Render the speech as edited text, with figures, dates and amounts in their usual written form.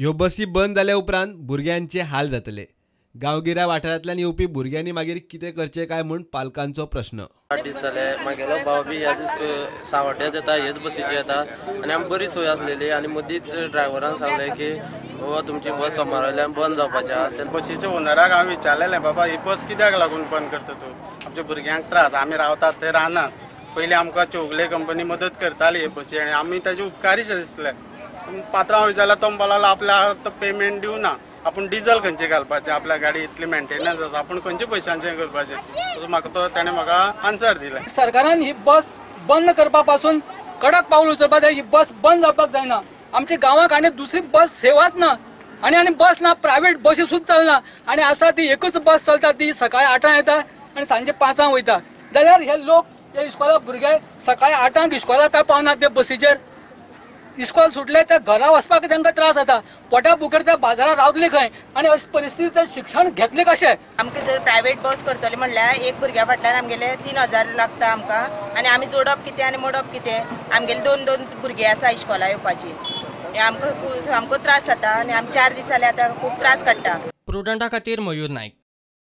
ह्यो बसी बंद जाल्या उपरांत भुरग्यांचे हाल जातले। गांवगिऱ्या वाठारांतल्यान येवपी भुरग्यांनी मागीर कितें करचें काय म्हूण पालकांचो प्रश्न। 8 दीस जाले म्हागेलो भाव बी ह्याच सावड्ड्याच येता, हेच बसीची येता आनी आमकां बरी सोय आसलेली आनी मदींच ड्रायव्हरान सांगलें की बाबा तुमची बस सोमार वयल्यान बंद जावपाची आहा। बसीच्या ओनराक हांव विचारलेलें, बाबा ही बस कित्याक लागून बंद करता तूं? आमच्या भुरग्यांक त्रास, आमी रावतात थंय रानात। पयलीं आमकां चौगले कंपनी मदत करताली हे बसी आनी आमी ताजे उपकारीच दिसले। पात्रांव विचारल्यार तो म्हणपाक आपल्याक पेमेंट दिवना, आपूण डिझल खंयचे घालपाचें, आपल्या गाडी इतली मेंटेनन्स आसा, आपूण खंयचे पयशांचें करपाचें? सो म्हाका ताणें म्हाका आन्सर दिलें। सरकारान ही बस बंद करपा पासून कडक पावल उचलपाक जाय। ही बस बंद जावपाक जायना। आमच्या गांवांत आनी दुसरी बस सेवाच ना आनी बस ना, प्रायव्हेट बसी सुद्दां चलना आनी आसा ती एकच बस चलता, ती सकाळी 8 येता आनी सांजे 5 वयता। जाल्यार हे लोक हे इस्कॉलाक भुरगे सकाळी 8 इस्कॉलाक काय पावनात ते बसीचेर। इस्कॉल सुटले ते घरा वचपाक तांकां त्रास जाता, पोटा बुकेर ते बाजारात रावतले खंय आनी अशे परिस्थितींत शिक्षण घेतले कशें? आमकां जर प्रायव्हेट बस करतले म्हणल्यार एक भुरग्या फाटल्यान आमगेले 3000 लागता आमकां आनी आमी जोडप कितें आनी मोडप कितें? आमगेले 2 भुरगे आसा इस्कॉला येवपाची, आमकां सामको त्रास जाता आनी आमी 4 दीस जाले आतां खूब त्रास काडटा। प्रुडंटा खातीर मयूर नायक।